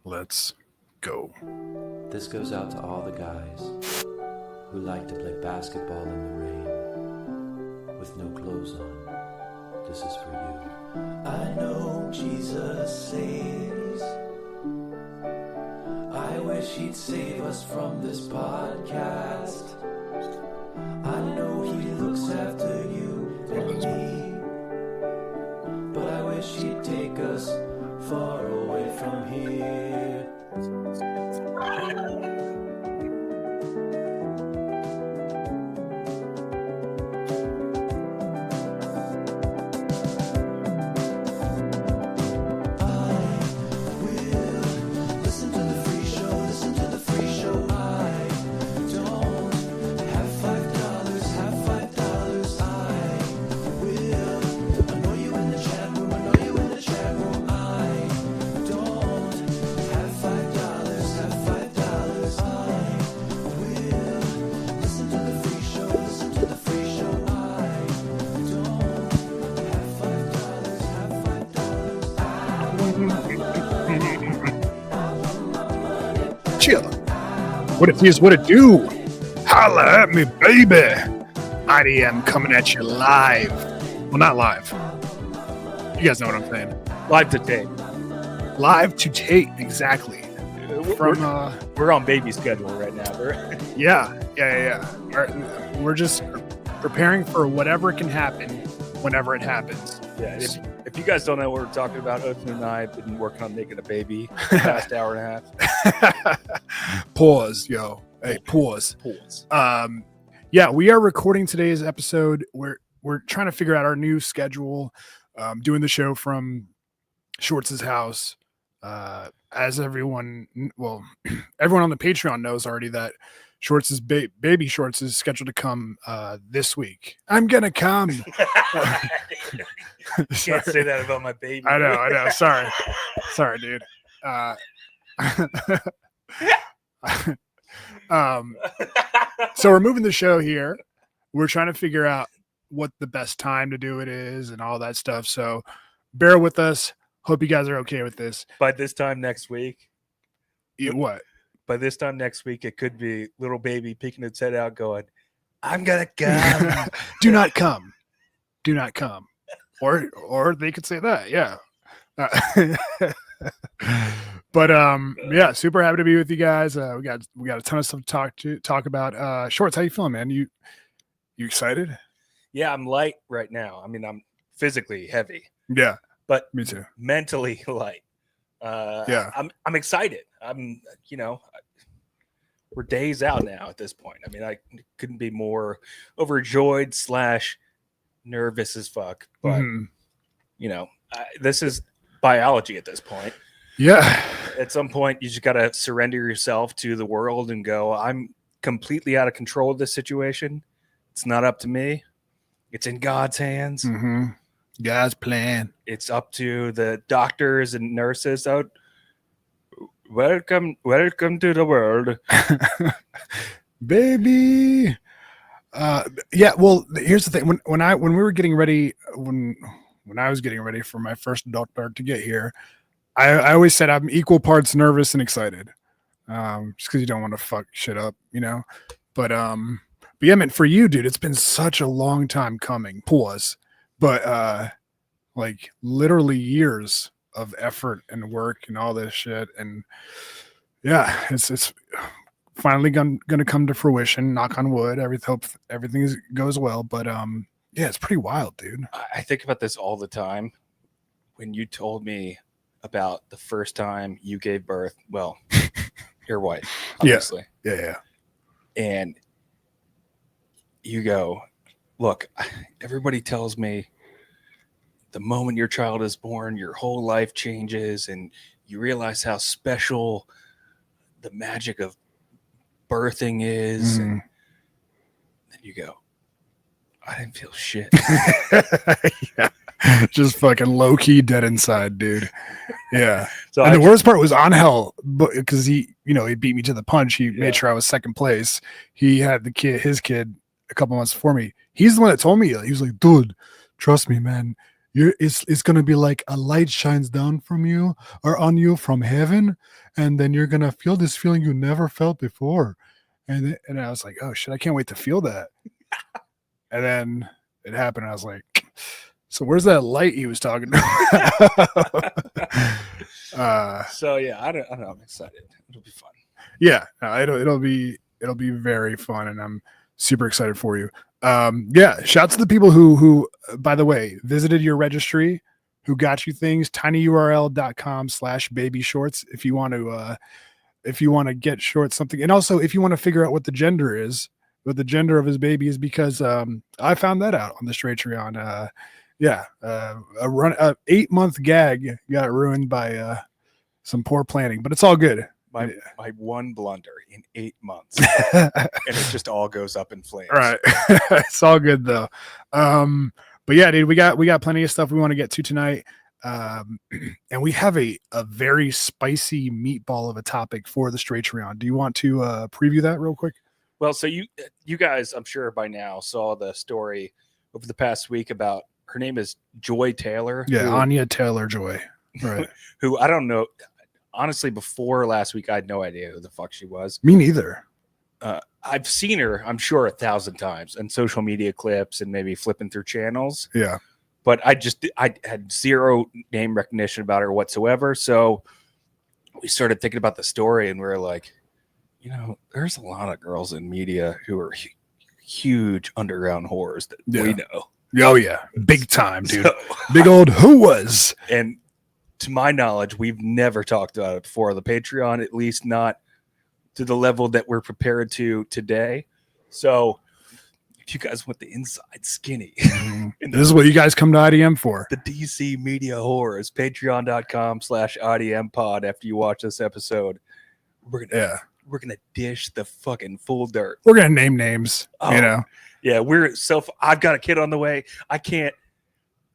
Let's go. This goes out to all the guys who like to play basketball in the rain with no clothes on. This is for you. I know Jesus saves. I wish he'd save us from this podcast. I know he looks after you and me, but I wish he'd take us far away from here. Chill. What it is, what it do? Holla at me, baby. IDM coming at you live. Well, not live. You guys know what I'm saying. Live to tape. Live to tape, exactly. We're on baby schedule right now. Yeah. We're just preparing for whatever can happen whenever it happens. Yeah. If you guys don't know what we're talking about, Oakley and I have been working on making a baby for the past hour and a half. Pause, yo. Hey, pause. Yeah, we are recording today's episode. We're trying to figure out our new schedule. Doing the show from Shorts' house. As everyone on the Patreon knows already that Shorts' baby Shorts is scheduled to come this week. I'm gonna come. You can't say that about my baby. I know. Sorry, dude. So we're moving the show here. We're trying to figure out what the best time to do it is and all that stuff. So bear with us. Hope you guys are okay with this. By this time next week. What? By this time next week, it could be little baby peeking its head out going, I'm going to come. Do not come. Do not come. Or they could say that. Yeah. But yeah, super happy to be with you guys. We got a ton of stuff to talk about. Shorts, how you feeling, man? You excited? Yeah, I'm light right now. I mean, I'm physically heavy. Yeah. But me too. Mentally light. Yeah. I'm excited. We're days out now at this point. I mean, I couldn't be more overjoyed / nervous as fuck. But this is biology at this point. Yeah. At some point, you just got to surrender yourself to the world and go, I'm completely out of control of this situation. It's not up to me. It's in God's hands. Mm-hmm. God's plan. It's up to the doctors and nurses out. Welcome to the world. Baby. Yeah, well, here's the thing. When I was getting ready for my first doctor to get here, I always said I'm equal parts nervous and excited. Just because you don't want to fuck shit up, But yeah, man, for you, dude, it's been such a long time coming. Pause. But like literally years of effort and work and all this shit. And yeah, it's finally gonna come to fruition. Knock on wood. Hope everything goes well. But yeah, it's pretty wild, dude. I think about this all the time. When you told me about the first time you gave birth, well, your wife, obviously. Yeah. And you go, look, everybody tells me the moment your child is born, your whole life changes and you realize how special the magic of birthing is. And then you go, I didn't feel shit. Yeah. Just fucking low key dead inside, dude. Yeah. So the worst part was Angel, because he beat me to the punch. He made sure I was second place. He had his kid a couple months before me. He's the one that told me. He was like, dude, trust me, man. it's gonna be like a light shines down from you or on you from heaven, and then you're gonna feel this feeling you never felt before. And I was like, oh shit, I can't wait to feel that. And then it happened. And I was like, so where's that light he was talking about? So yeah, I don't know. I'm excited. It'll be fun. Yeah, it'll be very fun, and I'm super excited for you. Yeah, shouts to the people who by the way visited your registry, who got you things. tinyurl.com/baby shorts if you want to get shorts something, and also if you want to figure out what the gender of his baby is, because I found that out on the Patreon. A 8-month gag got ruined by some poor planning, but it's all good. My one blunder in 8 months, and it just all goes up in flames. Right. It's all good though. But yeah, dude, we got plenty of stuff we want to get to tonight. And we have a very spicy meatball of a topic for the Patreon. Do you want to preview that real quick? Well, so you guys, I'm sure by now, saw the story over the past week about, her name is Joy Taylor. Yeah, Anya Taylor Joy. Right. Who I don't know. Honestly, before last week, I had no idea who the fuck she was. Me neither. I've seen her, I'm sure, 1,000 times in social media clips and maybe flipping through channels. Yeah. But I had zero name recognition about her whatsoever. So we started thinking about the story, and we were like, there's a lot of girls in media who are huge underground whores that we know. Oh yeah, big time, dude. So, big old who was. And to my knowledge, we've never talked about it before on the Patreon, at least not to the level that we're prepared to today. So if you guys want the inside skinny, this is what you guys come to IDM for. The DC media whores, patreon.com/IDM pod. After you watch this episode, we're gonna dish the fucking full dirt. We're gonna name names. Yeah, I've got a kid on the way. I can't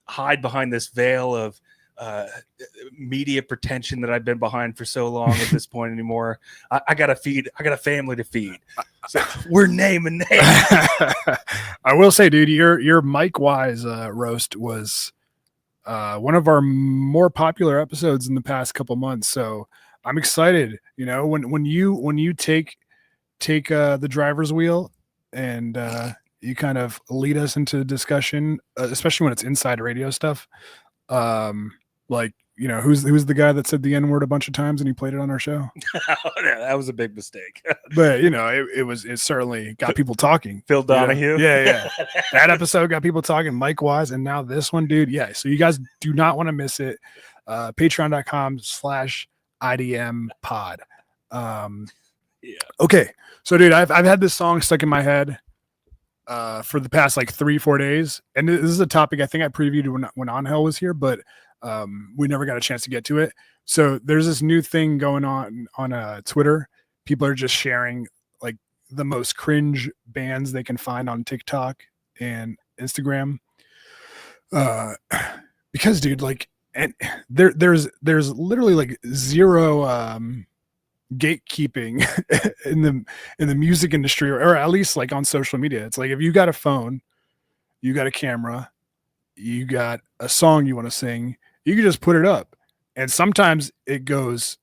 hide behind this veil of media pretension that I've been behind for so long at this point anymore. I got a family to feed. So we're naming names. I will say, dude, your Mike Wise roast was one of our more popular episodes in the past couple months. So I'm excited. When you take the driver's wheel and you kind of lead us into discussion, especially when it's inside radio stuff. Who's the guy that said the N-word a bunch of times and he played it on our show? That was a big mistake. But it certainly got people talking. Phil Donahue. Yeah. That episode got people talking. Mike Wise, and now this one, dude. Yeah. So you guys do not want to miss it. Patreon.com/IDM pod. Okay. So dude, I've had this song stuck in my head for the past 3-4 days, and this is a topic I think I previewed when Angel was here, but we never got a chance to get to it. So there's this new thing going on Twitter. People are just sharing the most cringe bands they can find on TikTok and Instagram. Because dude, and there's literally zero gatekeeping in the music industry, or at least on social media. It's if you got a phone, you got a camera, you got a song you want to sing, you can just put it up, and sometimes it goes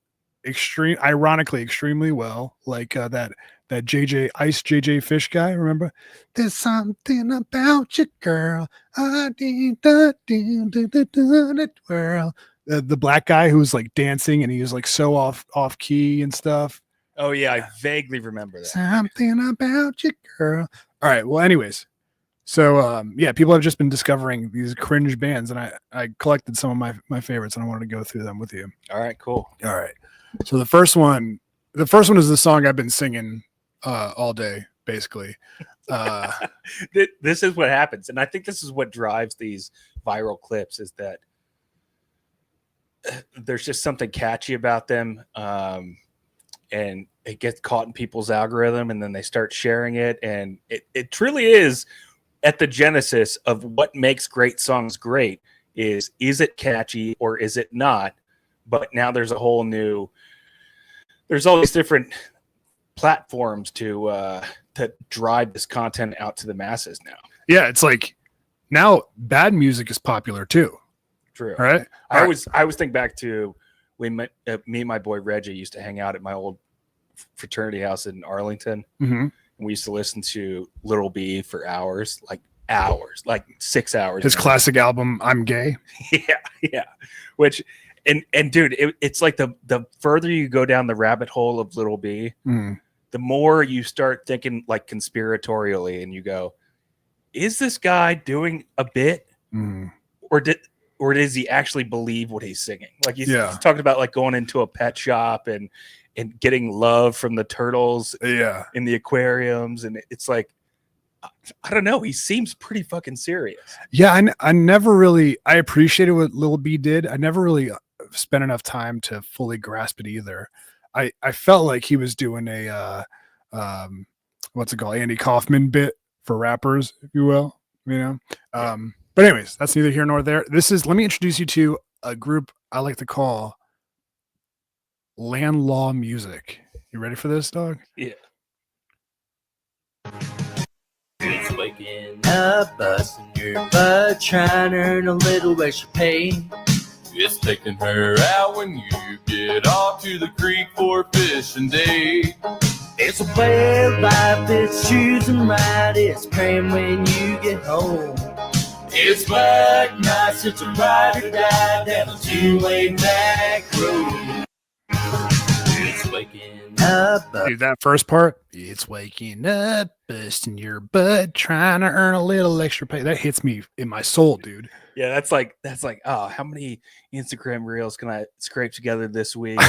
ironically extremely well, that JJ Fish guy. Remember, there's something about you, girl. The black guy who was dancing and he was so off key and stuff. Oh yeah, I vaguely remember that. Something about you, girl. All right. Well, anyways, so people have just been discovering these cringe bands, and I collected some of my favorites, and I wanted to go through them with you. All right, cool. All right. So the first one is the song I've been singing all day, basically. This is what happens, and I think this is what drives these viral clips, is that there's just something catchy about them, and it gets caught in people's algorithm, and then they start sharing it, and it truly is at the genesis of what makes great songs great. Is it catchy or is it not? But now there's all these different platforms to drive this content out to the masses now. Yeah, it's now bad music is popular too. True. Right. I always think back to when me and my boy Reggie used to hang out at my old fraternity house in Arlington. Mm-hmm. We used to listen to Little B for hours, like 6 hours. His classic album, I'm Gay. Yeah. Which, and dude, it's like the further you go down the rabbit hole of Little B, the more you start thinking like conspiratorially, and you go, is this guy doing a bit, or does he actually believe what he's singing? Like he's talking about like going into a pet shop and getting love from the turtles in the aquariums, and it's like, I don't know, he seems pretty fucking serious. Yeah, I never really, I appreciated what Lil B did. I never really spent enough time to fully grasp it either. I felt like he was doing a what's it called, Andy Kaufman bit for rappers, if you will, you know. But anyways, that's neither here nor there. Let me introduce you to a group I like to call Land Law Music. You ready for this, dog? Yeah. It's waking up, busting your butt, trying to earn a little extra pay. It's taking her out when you get off to the creek for fishing day. It's a way of life, it's choosing right, it's praying when you get home. It's black nights, it's a ride or die down a two-way back road. It's waking up. Dude, that first part, it's waking up, busting your butt, trying to earn a little extra pay. That hits me in my soul, dude. Yeah, that's like, oh, how many Instagram reels can I scrape together this week?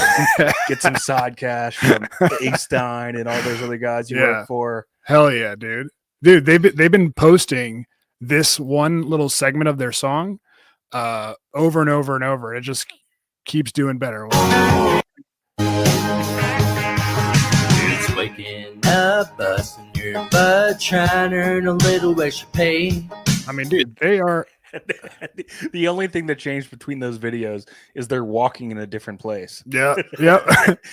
Get some side cash from A-Stein and all those other guys you work for. Hell yeah, dude. Dude, they've been posting this one little segment of their song over and over and over. It just keeps doing better. It's waking up, busting your butt, trying to earn a little extra pay. I mean, dude, they are. The only thing that changed between those videos is they're walking in a different place. Yeah.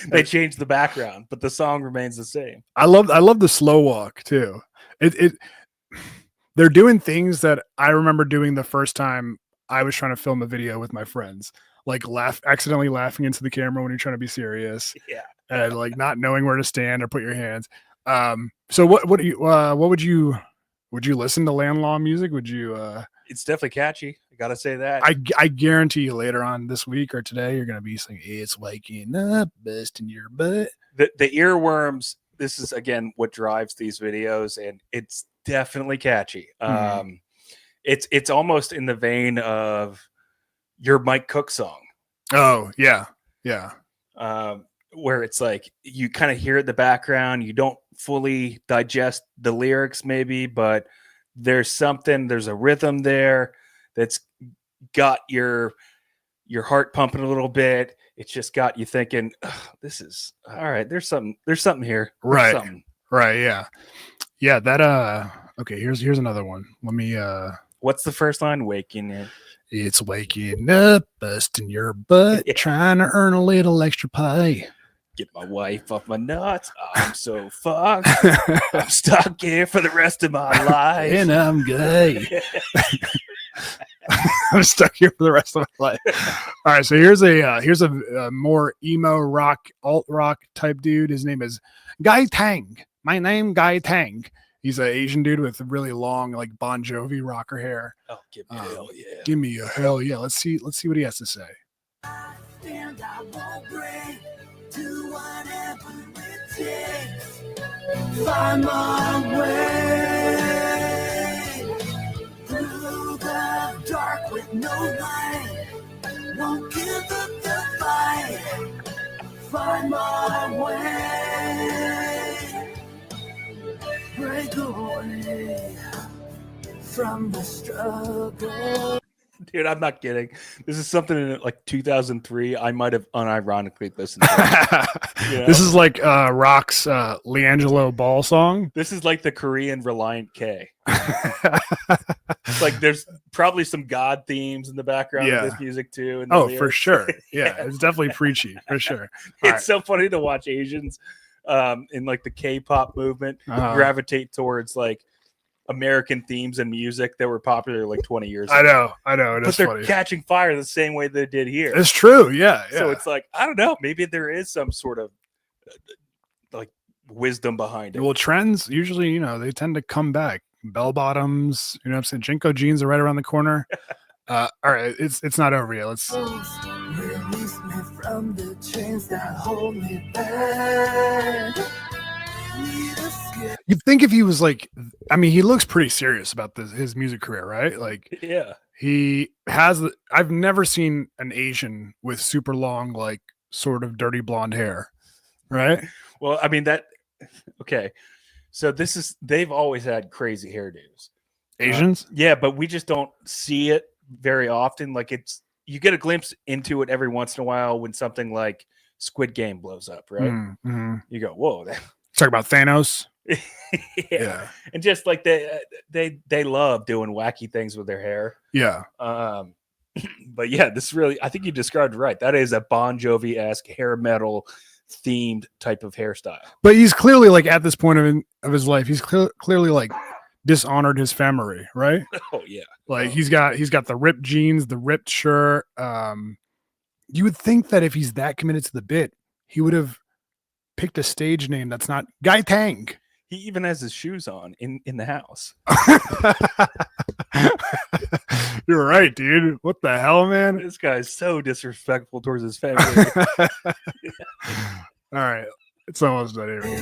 They changed the background, but the song remains the same. I love the slow walk too. They're doing things that I remember doing the first time I was trying to film a video with my friends, like accidentally laughing into the camera when you're trying to be serious. Yeah. And like not knowing where to stand or put your hands. So what would you listen to Land Law Music? Would you It's definitely catchy. I gotta say that. I guarantee you later on this week or today you're gonna be saying it's waking up, busting your butt. The earworms, this is again what drives these videos, and it's definitely catchy. It's almost in the vein of your Mike Cook song. Oh yeah. Where it's like you kind of hear it in the background, you don't fully digest the lyrics maybe, but there's a rhythm there that's got your heart pumping a little bit. It's just got you thinking, this is all right. There's something here. Right. Yeah. That okay, here's another one. Let me what's the first line? Waking in. It's waking up, busting your butt, trying to earn a little extra pay. Get my wife off my nuts. I'm so fucked. I'm stuck here for the rest of my life. And I'm gay. I'm stuck here for the rest of my life. All right, so here's a more emo rock, alt rock type dude. His name is Guy Tang. My name Guy Tang. He's an Asian dude with really long, like Bon Jovi rocker hair. Oh, give me a hell yeah! Give me a hell yeah! Let's see what he has to say. And I won't break. Do whatever it takes. Find my way through the dark with no light. Won't give up the fight. Find my way. Break away from the struggle. Dude, I'm not kidding. This is something in like 2003 I might have unironically listened to. You know? This is like Rock's Leangelo Ball song. This is like the Korean Reliant K. It's like there's probably some God themes in the background of this music too. And for sure. Yeah, it's definitely preachy for sure. It's so funny to watch Asians in like the K-pop movement gravitate towards like American themes and music that were popular like 20 years I ago. know. It But is they're funny. catching fire the same way they did here. It's true. Yeah. So it's like, I don't know, maybe there is some sort of like wisdom behind it. Well, trends usually, you know, they tend to come back. Bell bottoms, you know what I'm saying? Jinko jeans are right around the corner. All right, it's not over yet. Let's Release me from the chains that hold me back. you'd think if he was like, I mean, he looks pretty serious about his music career, right? Like Yeah. he has I've never seen an Asian with super long, like sort of dirty blonde hair, right? Well, I mean okay. So they've always had crazy hairdos. Asians? Yeah, but we just don't see it very often. Like you get a glimpse into it every once in a while when something like Squid Game blows up, right? Mm-hmm. You go, whoa. Talk about Thanos. Yeah. And just like they love doing wacky things with their hair. Yeah. But yeah, this really, I think you described it right. That is a Bon Jovi-esque hair metal themed type of hairstyle. But he's clearly like at this point of his life, he's clearly like dishonored his family, right? Oh yeah. Like he's got the ripped jeans, the ripped shirt. You would think that if he's that committed to the bit, he would have picked a stage name that's not Guy Tang. He even has his shoes on in the house. You're right, dude. What the hell, man? This guy's so disrespectful towards his family. All right. It's almost done. Here we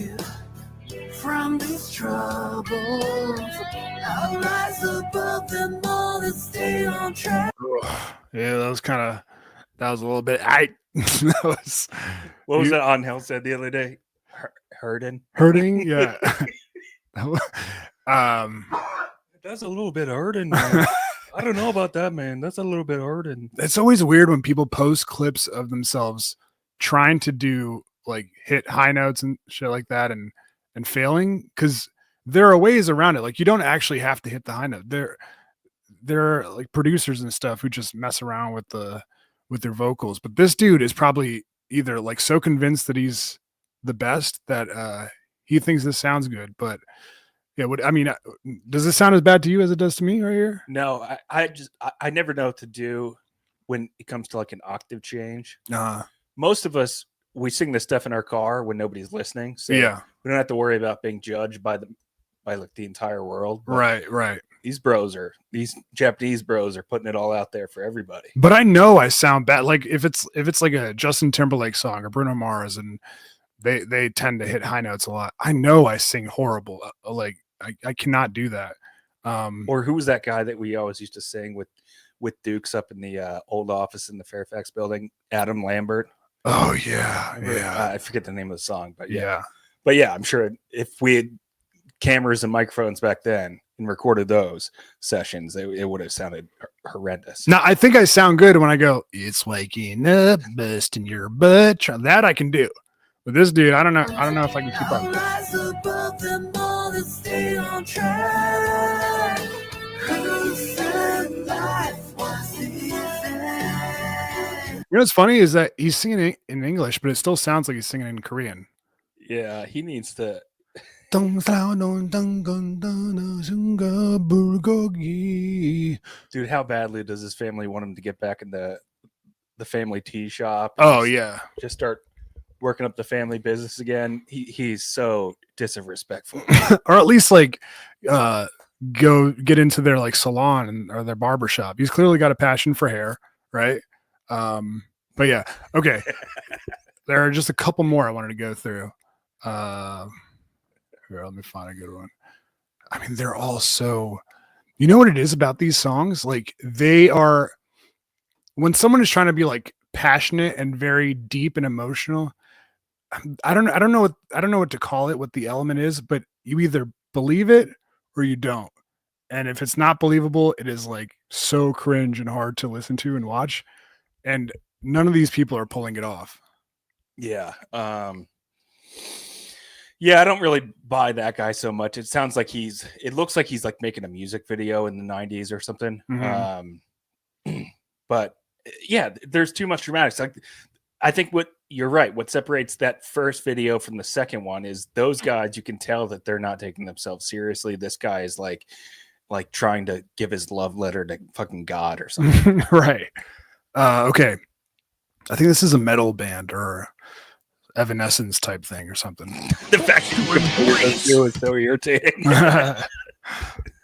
go. From these troubles, I'll rise above them all and stay on track. Yeah, that was a little bit. What was that Angel said the other day? Hurting. Yeah. That's a little bit hurting. Man. I don't know about that, man. That's a little bit hurting. It's always weird when people post clips of themselves trying to do like hit high notes and shit like that and failing, because there are ways around it. Like you don't actually have to hit the high note. There are like producers and stuff who just mess around with their vocals. But this dude is probably either like so convinced that he's the best that he thinks this sounds good. But yeah, does this sound as bad to you as it does to me right here? No, I never know what to do when it comes to like an octave change. Most of us, we sing this stuff in our car when nobody's listening. So yeah, we don't have to worry about being judged by like the entire world. Right. These Japanese bros are putting it all out there for everybody. But I know I sound bad. Like if it's like a Justin Timberlake song or Bruno Mars, and they tend to hit high notes a lot, I know I sing horrible. Like I cannot do that. Or who was that guy that we always used to sing with Dukes up in the old office in the Fairfax building? Adam Lambert. Oh yeah. I forget the name of the song, but yeah. But yeah, I'm sure if we had cameras and microphones back then and recorded those sessions, it would have sounded horrendous. Now I think I sound good when I go, "It's waking up, busting your butt." That I can do. But this dude, I don't know if I can keep up. Rise above them all and stay on track. Who said life was easy? You know what's funny is that he's singing in English, but it still sounds like he's singing in Korean. Yeah, he needs to. Dude, how badly does his family want him to get back in the family tea shop? Oh yeah, just start working up the family business again. He's so disrespectful. Or at least like go get into their like salon or their barber shop. He's clearly got a passion for hair, right? But yeah, okay. There are just a couple more I wanted to go through. Here, let me find a good one. I mean, they're all so, you know what it is about these songs? Like they are, when someone is trying to be like passionate and very deep and emotional, I don't know what to call it, what the element is, but you either believe it or you don't. And if it's not believable, it is like so cringe and hard to listen to and watch. And none of these people are pulling it off. Yeah. Yeah, I don't really buy that guy so much. It sounds like it looks like he's like making a music video in the 90s or something. Mm-hmm. But yeah, there's too much dramatics. Like I think what you're right. What separates that first video from the second one is those guys. You can tell that they're not taking themselves seriously. This guy is like trying to give his love letter to fucking God or something. Right. Okay. I think this is a metal band or Evanescence type thing or something. The fact that you is so irritating.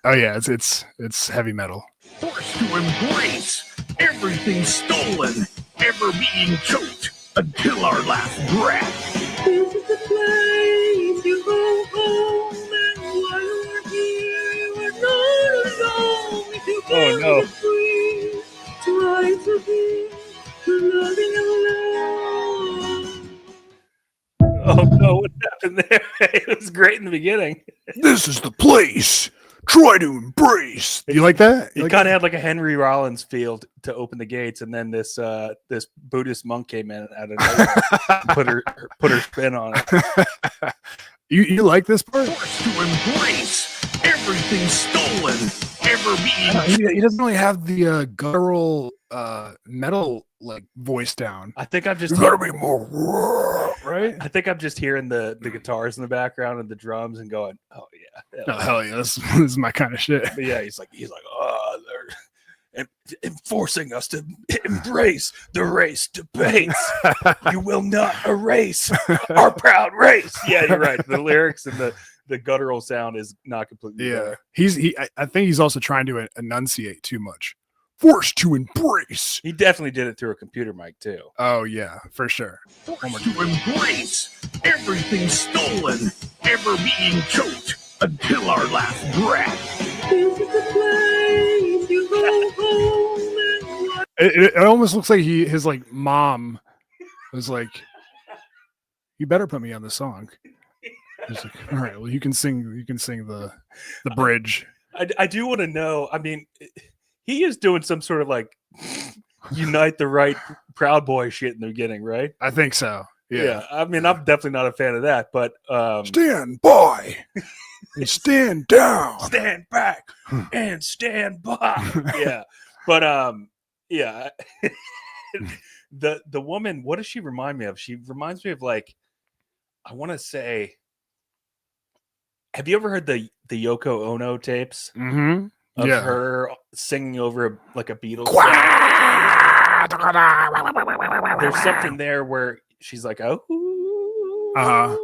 Oh yeah, it's heavy metal. Forced to embrace everything stolen, ever being choked until our last breath. This is the place you go home, and while you're here, you're not alone. If you Oh, no. get free, try to be loving alone. Oh no, what happened there? It was great in the beginning. This is the place. Try to embrace. You like that? It kind of had like a Henry Rollins feel to open the gates, and then this Buddhist monk came in out of nowhere, put her spin on it. You like this part? Forced to embrace everything stolen, ever being He doesn't really have the guttural metal like voice down. I think I'm just You gotta be more right. I think I'm just hearing the guitars in the background and the drums and going, oh yeah, Oh hell yeah, this is my kind of shit. But yeah, he's like, oh, they're enforcing us to embrace the race debates. You will not erase our proud race. Yeah, you're right. The lyrics and the guttural sound is not completely there. I think he's also trying to enunciate too much. Forced to embrace. He definitely did it through a computer mic too. Oh yeah, for sure. forced to embrace everything stolen, ever being choked until our last breath. This is the place you go home, and It almost looks like his like mom was like, "You better put me on the song." He's like, "All right, well you can sing the bridge." I do want to know. I mean, he is doing some sort of like unite the right Proud Boy shit in the beginning, right? I think so. Yeah. I mean, I'm definitely not a fan of that, but Stand by and stand down. stand back and stand by. Yeah. But yeah. the woman, what does she remind me of? She reminds me of like, I want to say, have you ever heard the Yoko Ono tapes Mm-hmm. of Yeah. her singing over like a Beatles song? Uh-huh. There's something there where she's like, oh, Uh-huh.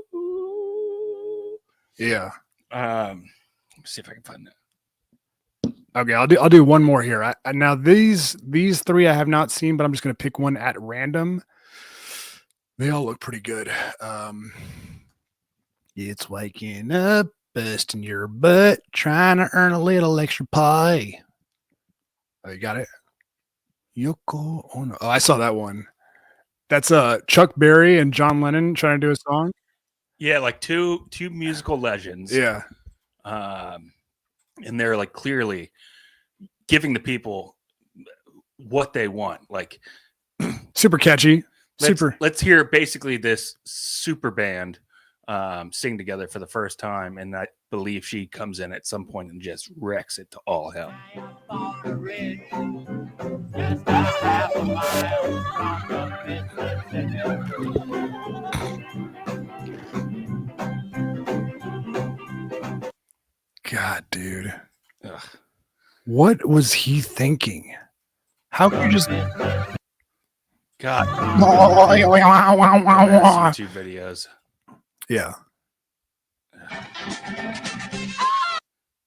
Yeah. Let's see if I can find that. Okay, I'll do one more here. Now these three I have not seen, but I'm just gonna pick one at random. They all look pretty good. It's waking up, busting your butt, trying to earn a little extra pie. Oh, you got it. Yoko Ono. Oh, I saw that one. That's Chuck Berry and John Lennon trying to do a song. Yeah, like two musical legends. Yeah. And they're like clearly giving the people what they want. Like Super catchy. Super. Let's hear basically this super band sing together for the first time, and I believe she comes in at some point and just wrecks it to all hell. God, dude. Ugh. What was he thinking? How could you just God. Two videos. Yeah.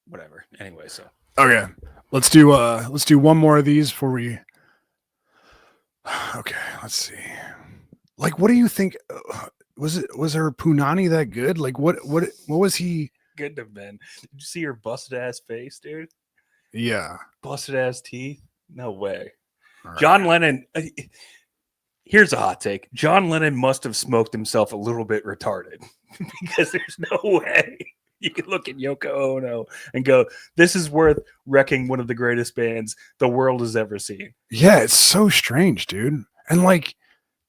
Whatever. Anyway, so Okay. Let's do one more of these before we Okay, let's see. Like what do you think was her punani that good? Like what was he? good to have been. Did you see her busted ass face, dude? Yeah. Busted ass teeth? No way. All right. John Lennon. Here's a hot take. John Lennon must have smoked himself a little bit retarded because there's no way you can look at Yoko Ono and go, this is worth wrecking one of the greatest bands the world has ever seen. Yeah, it's so strange, dude. And like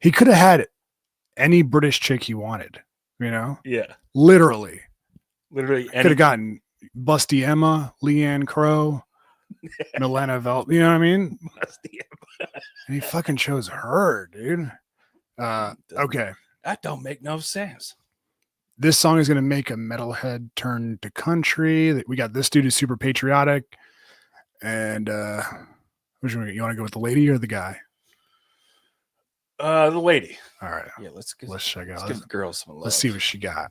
he could have had any British chick he wanted, you know? Yeah. Literally. Literally. Could have gotten Busty Emma, Leanne Crow, Milena Vel. You know what I mean? And he fucking chose her, dude. Okay. That don't make no sense. This song is going to make a metalhead turn to country. We got this dude who's super patriotic. And which one, you want to go with the lady or the guy? The lady. All right. Yeah, let's check out. give the girls some love. Let's see what she got.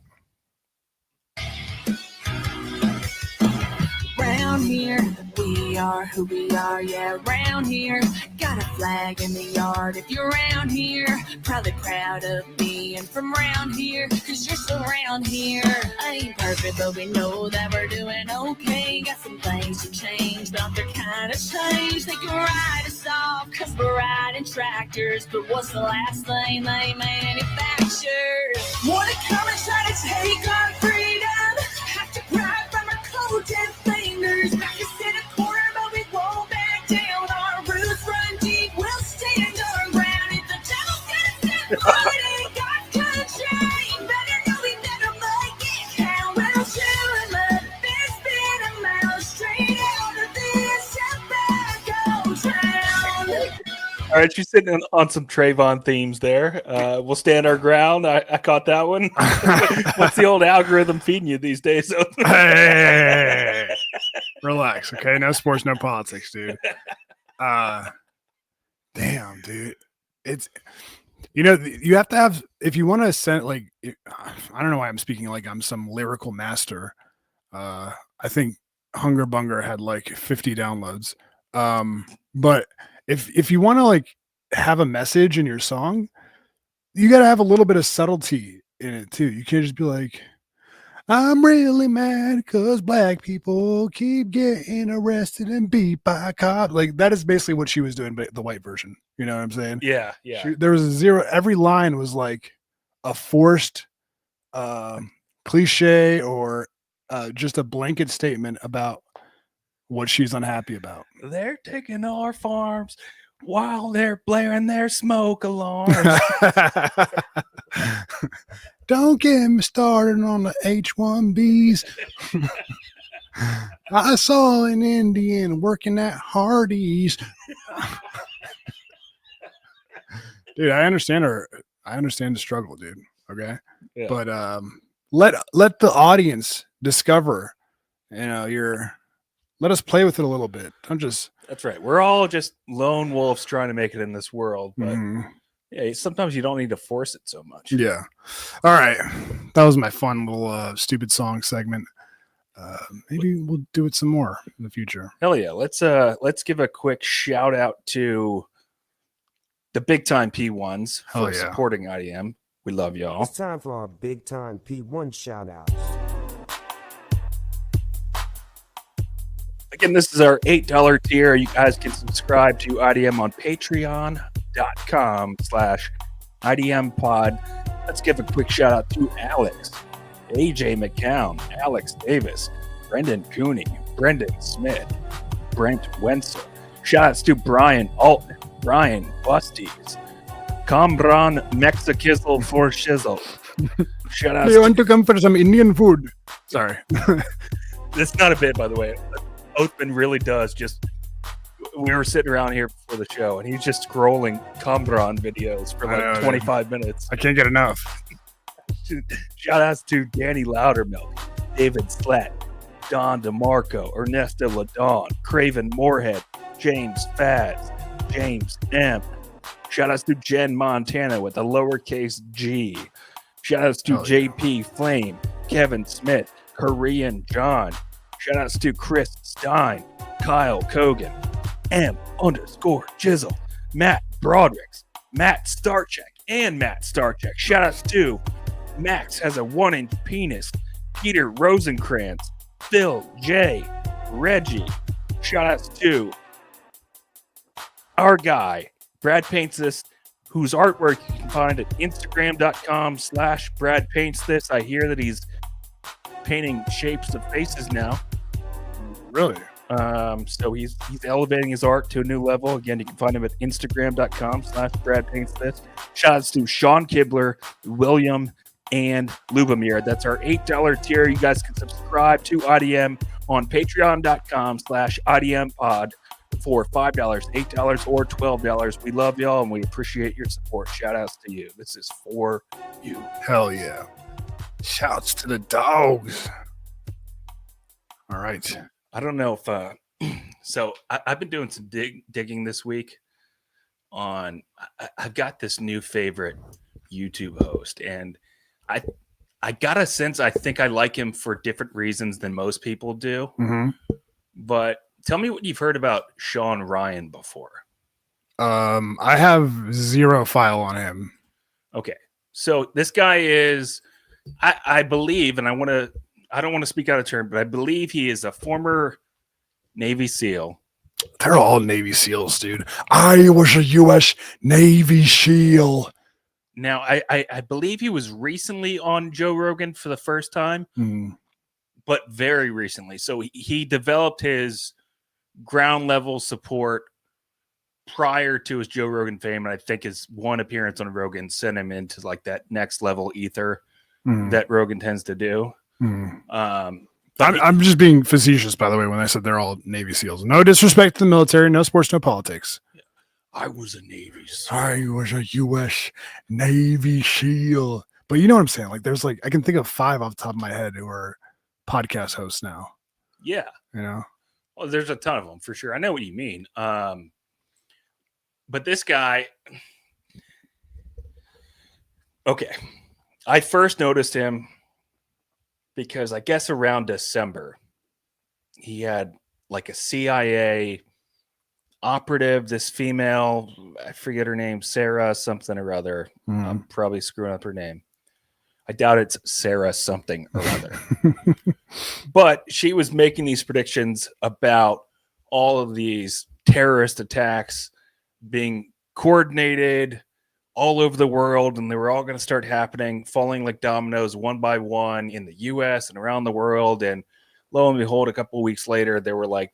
Round here, we are who we are, yeah, round here. Got a flag in the yard if you're around here. Probably proud of being from round here, cause you're still around here. Ain't perfect, but we know that we're doing okay. Got some things to change, but they're kinda changed. They can write us off, cause we're riding tractors. But what's the last thing they manufacture? Wanna come and try to take our freedom? Have to cry from our cold dead fingers. Back us in a corner, but we won't back down. Our roots run deep, we'll stand our ground. If the devil's gonna step foot in God's country, better know we never make it count. We'll chew and let this spit 'em out straight out of this tobacco town. All right, she's sitting on some Trayvon themes there. We'll stand our ground. I caught that one. What's the old algorithm feeding you these days? Hey, relax, okay? No sports, no politics, dude. Damn, dude. It's you have to have, if you want to send, like, I don't know why I'm speaking like I'm some lyrical master. I think Hunger Bunger had like 50 downloads. But if you want to like have a message in your song, you got to have a little bit of subtlety in it too. You can't just be like, I'm really mad because black people keep getting arrested and beat by cops. Like, that is basically what she was doing, but the white version. You know what I'm saying? Yeah. There was zero. Every line was like a forced cliche or just a blanket statement about what she's unhappy about. They're taking our farms while they're blaring their smoke alarms. Don't get me started on the H-1Bs. I saw an Indian working at Hardee's. Dude, I understand her. I understand the struggle, dude. Okay. Yeah. But let the audience discover, let us play with it a little bit. That's right. We're all just lone wolves trying to make it in this world. But yeah, sometimes you don't need to force it so much. Yeah. All right. That was my fun little stupid song segment. Maybe we'll do it some more in the future. Hell yeah. Let's give a quick shout out to the big time P1s for supporting IDM. We love y'all. It's time for our big time P1 shout out. Again, this is our $8 tier. You guys can subscribe to IDM on patreon.com/IDM pod. Let's give a quick shout out to Alex, AJ McCown, Alex Davis, Brendan Cooney, Brendan Smith, Brent Wenzel. Shout outs to Brian Altman, Brian Busties, Kamran Mexikizzle for Shizzle. Shout outs. Do you want to come for some Indian food? Sorry. That's not a bit, by the way. Oathman really does just. We were sitting around here before the show, and he's just scrolling Kamran videos for like 25 minutes. I can't get enough. Shout outs to Danny Loudermilk, David Slat, Don DeMarco, Ernesto Ladon, Craven Moorhead, James Faz, James M. Shout outs to Jen Montana with a lowercase G. Shout outs to JP Flame, Kevin Smith, Korean John. Shout outs to Chris Stein, Kyle Kogan, M_Jizzle, Matt Broderick, Matt Starcheck, and Matt Starcheck. Shout outs to Max has a 1-inch penis, Peter Rosenkrantz, Phil J, Reggie. Shout outs to our guy, Brad Paints This, whose artwork you can find at Instagram.com/Brad Paints This. I hear that he's painting shapes of faces now. Really? So he's elevating his art to a new level. Again, you can find him at Instagram.com/Brad Paints This. Shout outs to Sean Kibler, William, and Lubomir. That's our $8 tier. You guys can subscribe to IDM on Patreon.com/IDM pod. $4, $5, $8, or $12. We love y'all and we appreciate your support. Shout outs to you. This is for you. Hell yeah. Shouts to the dogs. All right. I don't know if so I've been doing some digging this week on I've got this new favorite YouTube host, and I got a sense I think I like him for different reasons than most people do. Mm-hmm. But tell me what you've heard about Shawn Ryan before. I have zero file on him. Okay. So this guy is I believe, and I don't want to speak out of turn, but I believe he is a former Navy SEAL. They're all Navy SEALs, dude. I was a U.S. Navy SEAL. Now, I believe he was recently on Joe Rogan for the first time, but very recently. So he developed his ground level support prior to his Joe Rogan fame, and I think his one appearance on Rogan sent him into like that next level ether that Rogan tends to do. I'm just being facetious, by the way, when I said they're all Navy SEAls. No disrespect to the military, no sports, no politics. I was a Navy SEAL. I was a U.S. Navy SEAL. But you know what I'm saying? Like, there's like, I can think of 5 off the top of my head who are podcast hosts now. Yeah. You know? Well, there's a ton of them for sure. I know what you mean. But this guy, okay. I first noticed him because I guess around December, he had like a CIA operative, this female, I forget her name, Sarah something or other. I'm probably screwing up her name. I doubt it's Sarah something or other. But she was making these predictions about all of these terrorist attacks being coordinated all over the world, and they were all going to start happening, falling like dominoes one by one in the US and around the world. And lo and behold, a couple of weeks later, there were like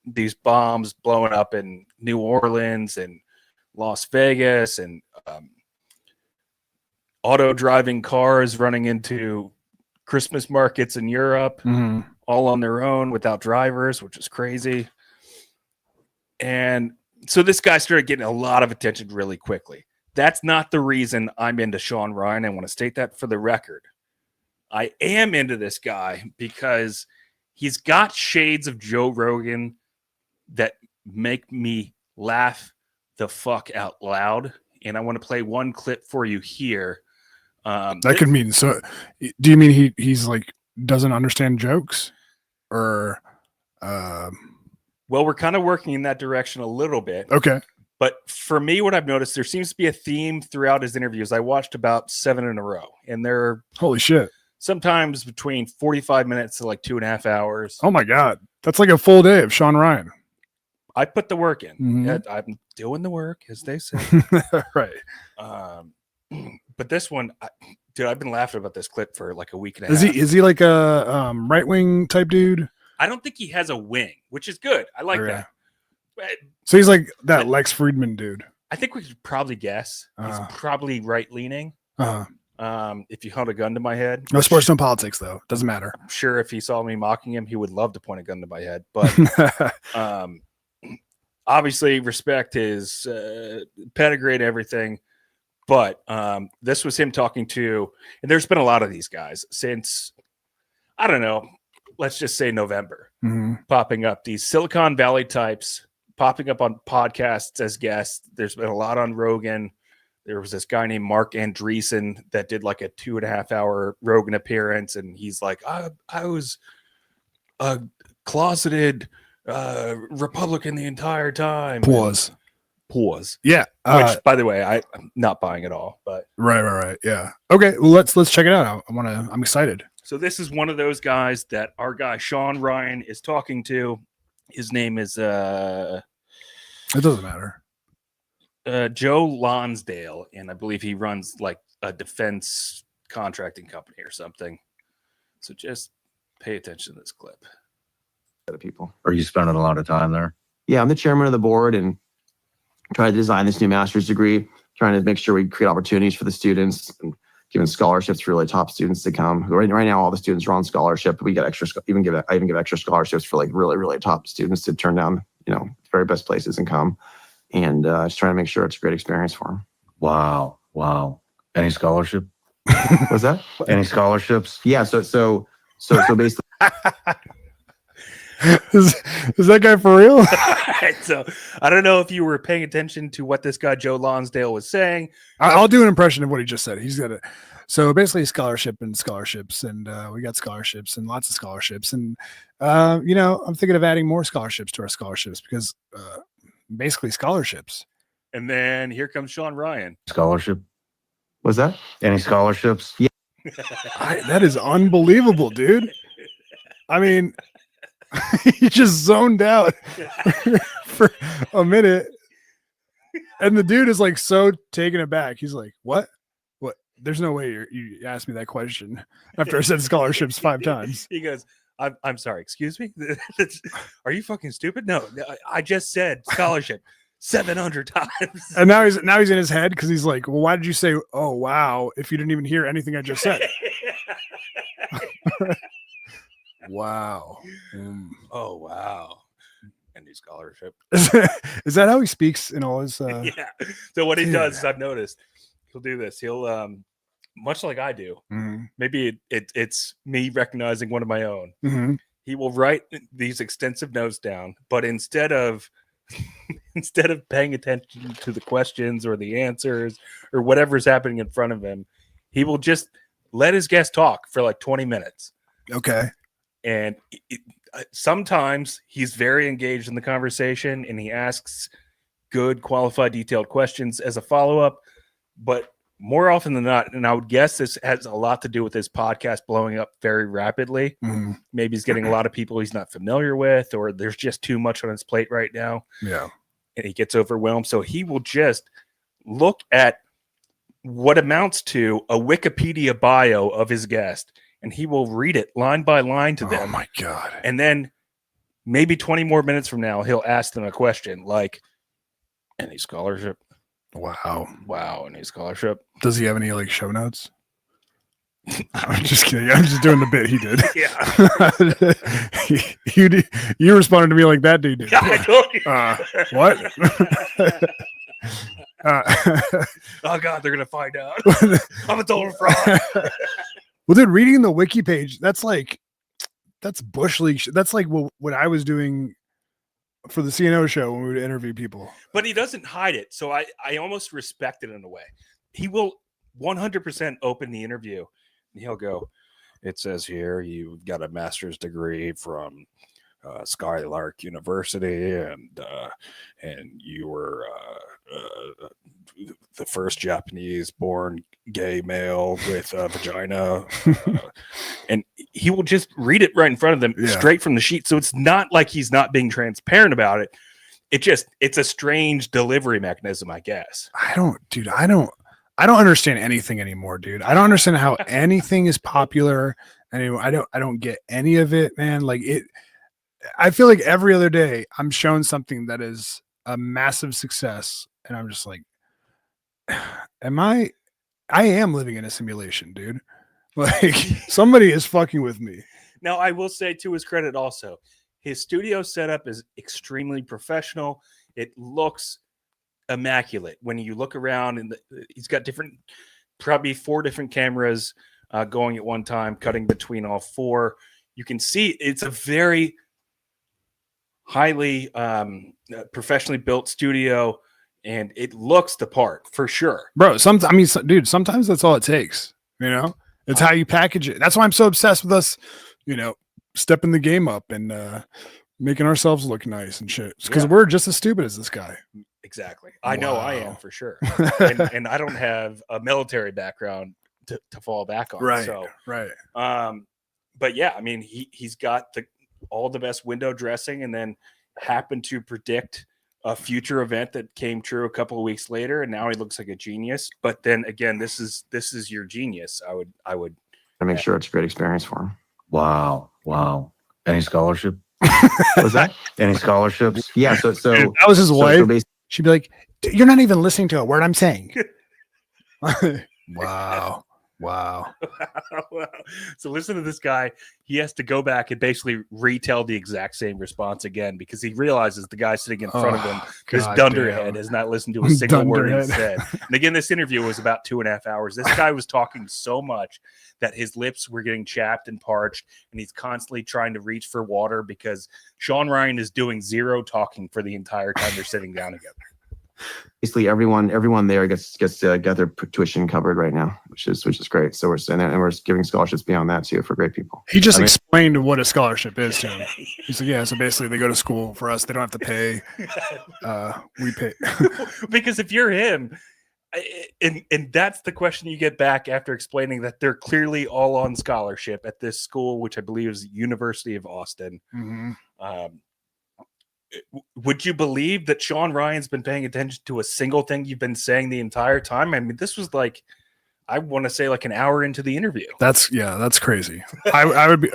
these bombs blowing up in New Orleans and Las Vegas, and auto driving cars running into Christmas markets in Europe, all on their own without drivers, which is crazy. And so this guy started getting a lot of attention really quickly. That's not the reason I'm into Shawn Ryan. I want to state that for the record. I am into this guy because he's got shades of Joe Rogan that make me laugh the fuck out loud. And I want to play one clip for you here. That could mean, so do you mean he's like doesn't understand jokes, or well, we're kind of working in that direction a little bit. Okay. But for me, what I've noticed, there seems to be a theme throughout his interviews. I watched about 7 in a row, and they're holy shit, sometimes between 45 minutes to like 2.5 hours. Oh my God. That's like a full day of Shawn Ryan. I put the work in. I'm doing the work, as they say. Right. But this one, dude, I've been laughing about this clip for like a week and a half. Is he like a right-wing type dude? I don't think he has a wing, which is good. I like that. So he's like that Lex Friedman dude. I think we could probably guess. He's probably right-leaning. If you held a gun to my head. No sports, no politics, though. Doesn't matter. I'm sure if he saw me mocking him, he would love to point a gun to my head. But obviously respect his pedigree and everything. But this was him talking to, and there's been a lot of these guys since, I don't know, let's just say November, popping up. These Silicon Valley types popping up on podcasts as guests. There's been a lot on Rogan. There was this guy named Mark Andreessen that did like a 2.5 hour Rogan appearance. And he's like, I was a closeted Republican the entire time. Pause. Yeah. Which, by the way, I'm not buying at all. But right. Yeah. Okay. Well, let's check it out. I'm excited. So this is one of those guys that our guy Shawn Ryan is talking to. His name is it doesn't matter. Joe Lonsdale, and I believe he runs like a defense contracting company or something. So just pay attention to this clip. People. Are you spending a lot of time there? Yeah, I'm the chairman of the board and try to design this new master's degree, trying to make sure we create opportunities for the students and giving scholarships for really top students to come. Right now, all the students are on scholarship. We get extra, I even give extra scholarships for like really, really top students to turn down very best places and come. And just trying to make sure it's a great experience for them. Wow. Wow. Any scholarship? What's that? Any scholarships? Yeah. So basically, is that guy for real? So I don't know if you were paying attention to what this guy Joe Lonsdale was saying. I'll do an impression of what he just said. He's got it. So basically scholarship and scholarships, and we got scholarships and lots of scholarships. And, I'm thinking of adding more scholarships to our scholarships because basically scholarships. And then here comes Shawn Ryan. Scholarship? what's that? Any scholarships? Yeah. That is unbelievable, dude. I mean, he just zoned out for a minute. And the dude is like so taken aback. He's like, what? What? There's no way you asked me that question after I said scholarships 5 times. He goes, I'm sorry, excuse me? Are you fucking stupid? No, I just said scholarship 700 times. And now he's in his head because he's like, well, why did you say, oh, wow, if you didn't even hear anything I just said? Wow. Oh, wow. And his scholarship. Is that how he speaks in all his Yeah. So what he does is I've noticed he'll do this. He'll much like I do. Mm-hmm. Maybe it's me recognizing one of my own. Mm-hmm. He will write these extensive notes down, but instead of paying attention to the questions or the answers or whatever's happening in front of him, he will just let his guest talk for like 20 minutes. Okay. And sometimes he's very engaged in the conversation and he asks good, qualified, detailed questions as a follow-up. But more often than not, and I would guess this has a lot to do with his podcast blowing up very rapidly. Mm-hmm. Maybe he's getting a lot of people he's not familiar with, or there's just too much on his plate right now. Yeah. And he gets overwhelmed. So he will just look at what amounts to a Wikipedia bio of his guest, and he will read it line by line to them. Oh my God. And then maybe 20 more minutes from now, he'll ask them a question like, any scholarship? Wow. Any scholarship? Does he have any like show notes? I'm just kidding. I'm just doing the bit he did. Yeah. you responded to me like that dude did. Yeah, I told you. What? Oh God, they're gonna find out. I'm a total fraud. Well, dude, reading the wiki page, that's bush league. That's like what I was doing for the CNO show when we would interview people. But he doesn't hide it, so I almost respect it in a way. He will 100% open the interview, and he'll go, "It says here you've got a master's degree from Skylark University, and you were the first Japanese-born gay male with a vagina." And he will just read it right in front of them, straight from the sheet. So it's not like he's not being transparent about it. It's a strange delivery mechanism, I guess. I don't understand anything anymore, dude. I don't understand how anything is popular anymore. I don't get any of it, man. Like I feel like every other day I'm shown something that is a massive success, and I'm just like, I am living in a simulation, dude. Like somebody is fucking with me. Now, I will say to his credit also, his studio setup is extremely professional. It looks immaculate. When you look around, and he's got probably 4 different cameras going at one time, cutting between all 4. You can see it's a very highly professionally built studio, and it looks the part for sure. Bro, dude, sometimes that's all it takes, It's how you package it. That's why I'm so obsessed with us, stepping the game up and making ourselves look nice and shit. Because we're just as stupid as this guy. Exactly. I know I am for sure. and I don't have a military background to fall back on. Right. So, right. But yeah, I mean, he's got all the best window dressing, and then happened to predict a future event that came true a couple of weeks later, and now he looks like a genius. But then again, this is your genius. I would make sure it's a great experience for him. Wow. Any scholarship? What's that? Any scholarships? Yeah. So that was his wife. She'd be like, "You're not even listening to a word I'm saying." Wow. Wow. So listen to this guy. He has to go back and basically retell the exact same response again because he realizes the guy sitting in front of him, this God dunderhead, damn. has not listened to a single word he Dunderhead. said. And again, this interview was about 2.5 hours. This guy was talking so much that his lips were getting chapped and parched, and he's constantly trying to reach for water because Shawn Ryan is doing zero talking for the entire time they're sitting down together. Basically, everyone there gets to get their tuition covered right now, which is great. So we're saying that, and we're giving scholarships beyond that too for great people. He just explained what a scholarship is to him. He's like, yeah, so basically they go to school for us. They don't have to pay. We pay. Because if you're him, and that's the question you get back after explaining that they're clearly all on scholarship at this school, which I believe is University of Austin. Mm-hmm. Would you believe that Shawn Ryan's been paying attention to a single thing you've been saying the entire time? I mean, this was like, I want to say like an hour into the interview. That's crazy. I would be,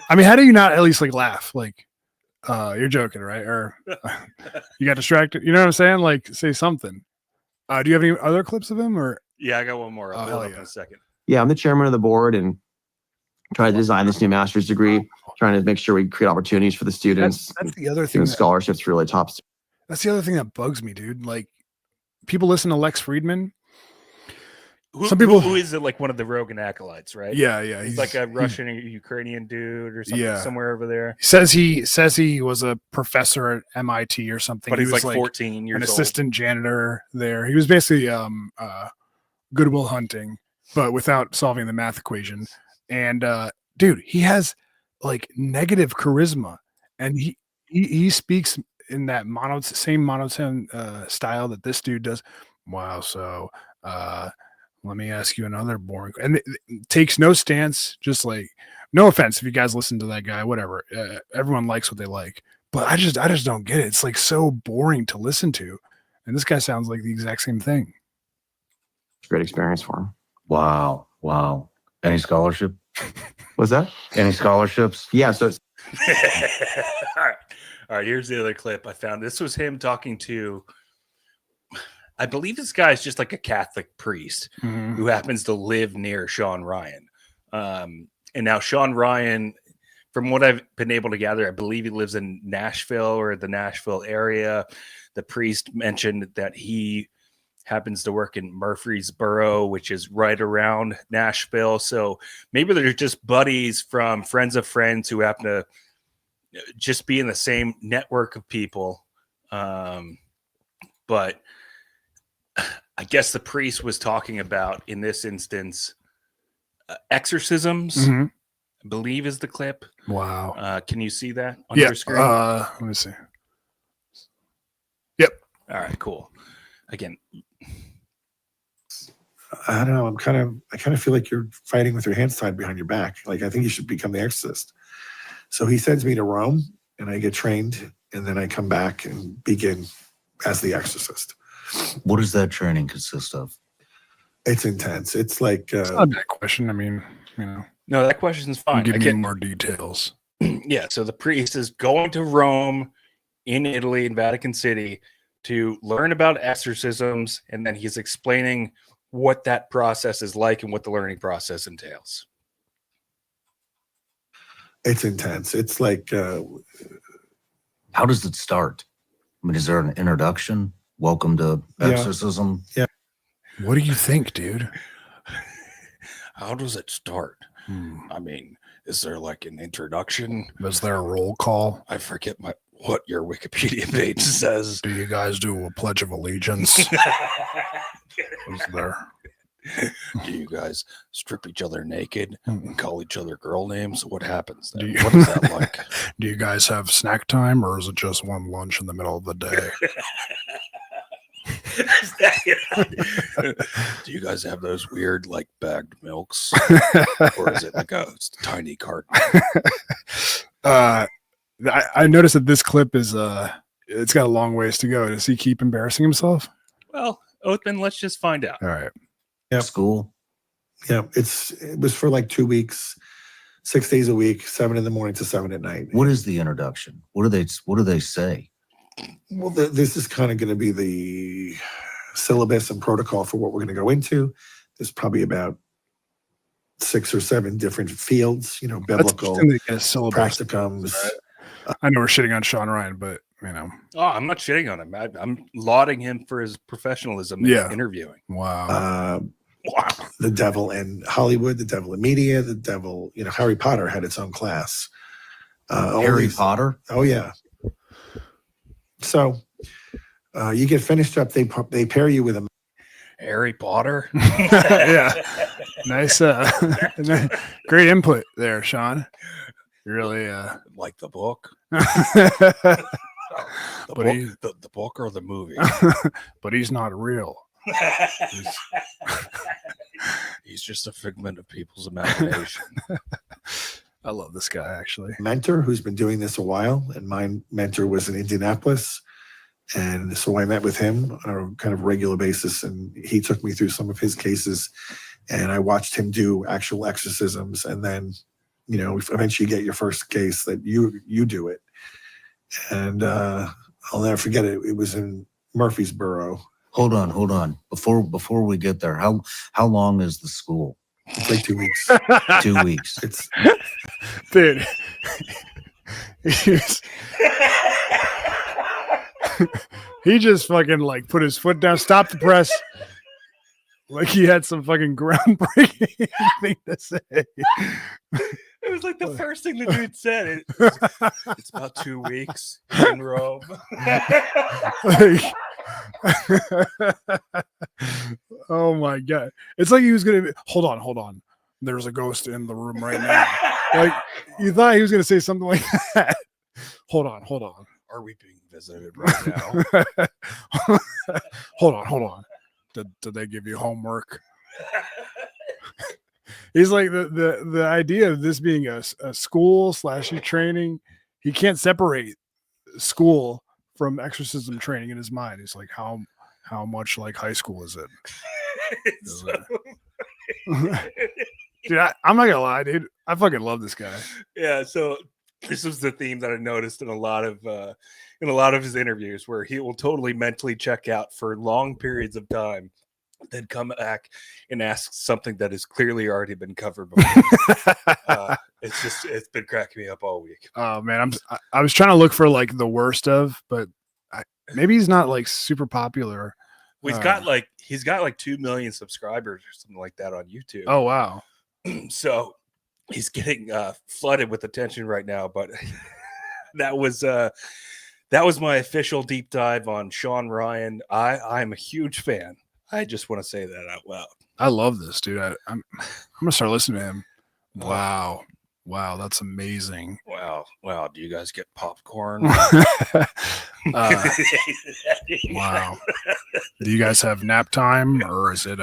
I mean, how do you not at least like laugh? Like, you're joking, right? Or you got distracted. You know what I'm saying? Like, say something. Do you have any other clips of him or? Yeah, I got one more. I'll pull it up yeah. in a second. Yeah, I'm the chairman of the board and try to design this new master's degree, trying to make sure we create opportunities for the students. That's the other thing. Giving scholarships for really top students. That's the other thing that bugs me, dude. Like, people listen to Lex Friedman. Some people who is it, like one of the Rogan acolytes, right? Yeah. He's like a Russian or Ukrainian dude or something, somewhere over there. He says he was a professor at MIT or something. But he he's was like 14 years an old. assistant janitor there. He was basically Goodwill Hunting, but without solving the math equation. And dude, he has like negative charisma, and he speaks in that same monotone style that this dude does. Wow, so let me ask you another boring, and it takes no stance. Just like, no offense if you guys listen to that guy, whatever. Everyone likes what they like, but I just don't get it. It's like so boring to listen to, and this guy sounds like the exact same thing. Great experience for him. Wow. Any scholarship? What's that? Any scholarships? Yeah. So all right. Here's the other clip I found. This was him talking to, I believe this guy is just like a Catholic priest who happens to live near Shawn Ryan. And now Shawn Ryan, from what I've been able to gather, I believe he lives in Nashville or the Nashville area. The priest mentioned that he happens to work in Murfreesboro, which is right around Nashville. So maybe they're just buddies from friends of friends who happen to just be in the same network of people. But I guess the priest was talking about, in this instance, exorcisms, I believe is the clip. Wow. Can you see that on your screen? Let me see. Yep. All right, cool. Again, I don't know. I kind of feel like you're fighting with your hands tied behind your back. Like, I think you should become the exorcist. So he sends me to Rome, and I get trained, and then I come back and begin as the exorcist. What does that training consist of? It's intense. It's like it's not a bad question. I mean, you know. No, that question's fine. Give me more details. Yeah, so the priest is going to Rome in Italy, in Vatican City, to learn about exorcisms, and then he's explaining what that process is like and what the learning process entails. It's intense. It's like how does it start? I mean, is there an introduction? Welcome to exorcism. Yeah. What do you think, dude? How does it start? I mean, is there like an introduction? Is there a roll call? I forget what your Wikipedia page says. Do you guys do a Pledge of Allegiance? Is there? Do you guys strip each other naked and call each other girl names? What happens then? What is that like? Do you guys have snack time, or is it just one lunch in the middle of the day? Do you guys have those weird like bagged milks, or is it like a tiny carton? I noticed that this clip is it's got a long ways to go. Does he keep embarrassing himself? Well, Othman, let's just find out. All right. Yeah. School. Yeah. It was for like 2 weeks, 6 days a week, 7 in the morning to 7 at night. What is the introduction? What do they say? Well, this is kind of going to be the syllabus and protocol for what we're going to go into. There's probably about 6 or 7 different fields, That's biblical interesting. They get a syllabus. practicums. I know we're shitting on Shawn Ryan, but Oh, I'm not shitting on him. I'm lauding him for his professionalism in interviewing. Wow. Wow. The devil in Hollywood, the devil in media, the devil, Harry Potter had its own class. Harry Potter? Oh, yeah. So you get finished up, they pair you with a Harry Potter. Yeah. Nice. Great input there, Shawn. You really like the book. The book or the movie. But he's not real. He's just a figment of people's imagination. I love this guy, actually. mentor who's been doing this a while, and my mentor was in Indianapolis. And so I met with him on a kind of regular basis, and he took me through some of his cases, and I watched him do actual exorcisms. And then, eventually you get your first case that you do it. And I'll never forget it. It was in Murfreesboro. Hold on. Before we get there, how long is the school? It's like 2 weeks. 2 weeks. It's Dude. He just fucking put his foot down, stopped the press, like he had some fucking groundbreaking thing to say. It was like the first thing the dude said. It's about 2 weeks in Rome. Oh my god! It's like he was gonna be. Hold on. There's a ghost in the room right now. Like you thought he was gonna say something like that. Hold on. Are we being visited right now? Hold on. Did they give you homework? He's like the idea of this being a school / training. He can't separate school from exorcism training in his mind. He's like, how much like high school is it? Dude, I'm not gonna lie, dude. I fucking love this guy. Yeah. So this was the theme that I noticed in a lot of his interviews, where he will totally mentally check out for long periods of time, then come back and ask something that has clearly already been covered before. It's been cracking me up all week. Oh man, I was trying to look for like the worst of, but maybe he's not like super popular. Well, he's got like 2 million subscribers or something like that on YouTube. Oh wow. So he's getting flooded with attention right now, but that was my official deep dive on Shawn Ryan. I'm a huge fan. I just want to say that out loud. I love this dude. I'm gonna start listening to him. Wow, that's amazing. Wow. Do you guys get popcorn? Wow. Do you guys have nap time, or is it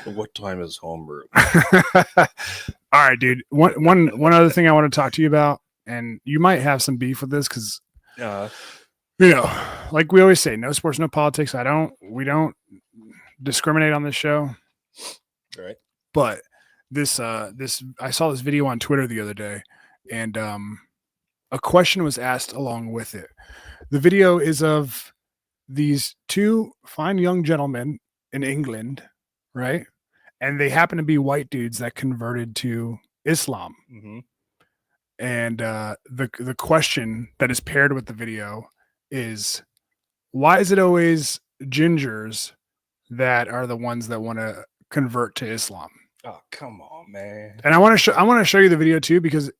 What time is homeroom? All right, dude. One other thing I want to talk to you about, and you might have some beef with this because like we always say, no sports, no politics. We don't discriminate on this show. Right. But this I saw this video on Twitter the other day, and a question was asked along with it. The video is of these two fine young gentlemen in England, right? And they happen to be white dudes that converted to Islam. Mm-hmm. And the question that is paired with the video is, why is it always gingers that are the ones that want to convert to Islam? Oh, come on, man. And I want to show you the video too, because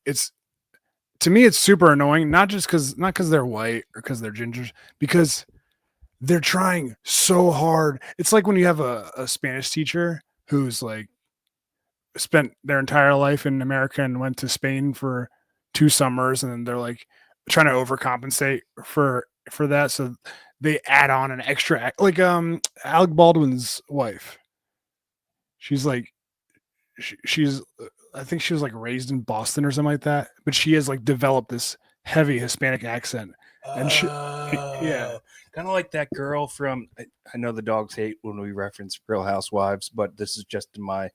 to me it's super annoying, not because they're white or because they're gingers, because they're trying so hard. It's like when you have a Spanish teacher who's like spent their entire life in America and went to Spain for 2 summers, and then they're like trying to overcompensate for that, so they add on an extra, like Alec Baldwin's wife. She's like she's I think she was like raised in Boston or something like that, but she has like developed this heavy Hispanic accent. And yeah, kind of like that girl from, I know the dogs hate when we reference Real Housewives, but this is just in my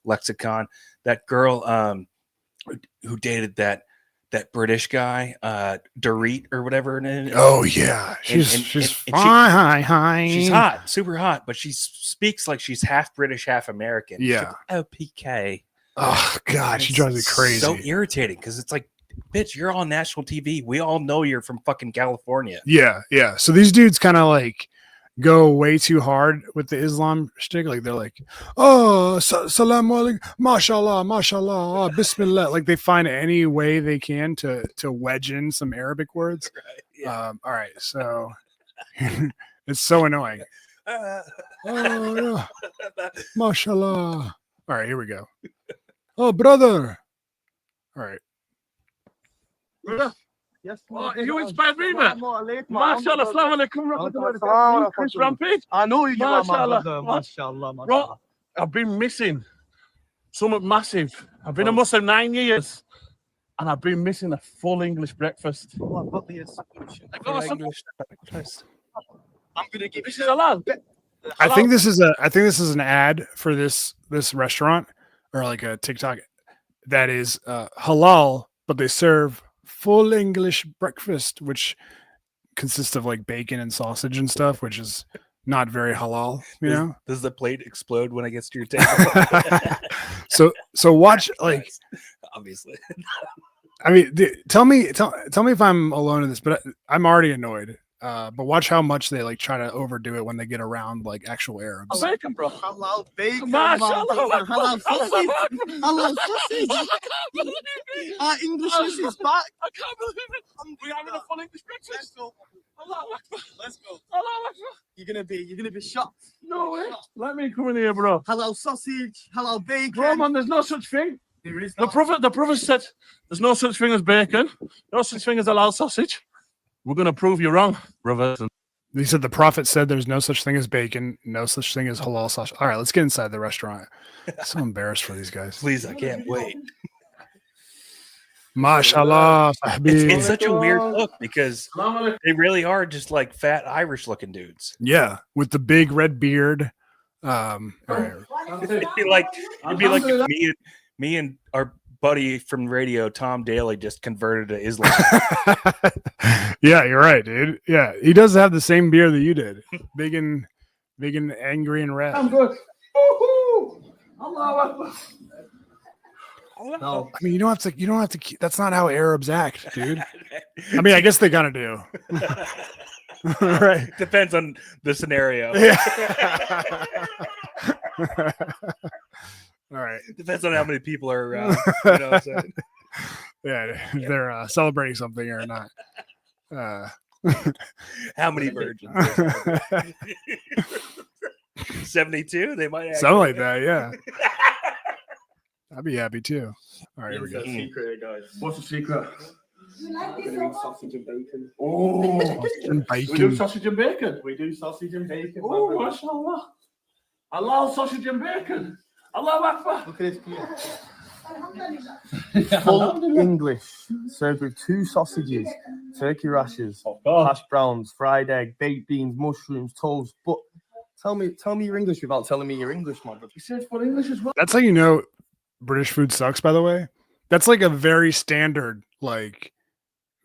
lexicon. That girl who dated that that British guy, Dorit or whatever her name is. Oh yeah, she's fine. She's hot, super hot, but she speaks like she's half British, half American. She's Yeah. like, oh, PK. Oh god, she It's drives me crazy. So irritating because it's like, bitch, you're on national TV. We all know you're from fucking California. Yeah, yeah. So these dudes kind of like go way too hard with the Islam shtick. Like they're like, oh, salam alaikum, mashallah, mashallah, bismillah. Like they find any way they can to wedge in some Arabic words. Right, yeah. All right, so it's so annoying. Oh yeah, mashallah. All right, here we go. Oh, brother. All right. Brother. Yes, you inspired me, man. Mashallah, assalamu alaikum, Chris Rampage. I know you, Mashallah. Mashallah. Bro, I've been missing something massive. I've been a Muslim 9 years, and I've been missing a full English breakfast. I've got the solution. I'm gonna give This is halal. I think this is an ad for this restaurant or like a TikTok that is halal, but they serve full English breakfast, which consists of like bacon and sausage and stuff, which is not very halal, you know. Does the plate explode when it gets to your table? so watch, like, obviously. I mean, tell me if I'm alone in this, but I'm already annoyed. But watch how much they like try to overdo it when they get around like actual Arabs. Bacon, bro. halal bacon, Mashallah. halal sausage, halal sausage. Our English is back. I can't believe it. We're having a full English breakfast. Let's go. Allahu Akbar. Let's go. Allahu Akbar. You're gonna be shocked. No way. Let me come in here, bro. Halal sausage, halal bacon. Bro, man, there's no such thing. There is The prophet said there's no such thing as bacon, no such thing as halal sausage. We're gonna prove you wrong, brothers. He said the prophet said there's no such thing as bacon, no such thing as halal sausage. All right, let's get inside the restaurant. I'm so embarrassed for these guys. Please, I can't wait. Mashallah, It's such a weird look because they really are just like fat Irish looking dudes. Yeah, with the big red beard. All right. It'd be like if me and our buddy from radio, Tom Daly, just converted to Islam. Yeah, you're right, dude. Yeah, he does have the same beard that you did. Big and angry and red. I'm good. Woohoo! Allahu Akbar. No. I mean, you don't have to keep, that's not how Arabs act, dude. I mean, I guess they kind of do. Right. Depends on the scenario. Yeah. All right. Depends on how many people are around. You know what I'm saying? Yeah, if they're celebrating something or not. How many virgins? 72? They might Something like that, yeah. I'd be happy too. All right, here we go. Secret, guys. What's the secret? Sausage and bacon. Oh, And we do bacon. sausage and bacon. We do sausage and bacon. Oh, mashallah. Allah sausage and bacon. Allahu Akbar. Look at this. Full English, served with 2 sausages, turkey rashers, hash browns, fried egg, baked beans, mushrooms, toast. But tell me your English without telling me your English, man. You said full English as well. That's how you know British food sucks, by the way. That's like a very standard like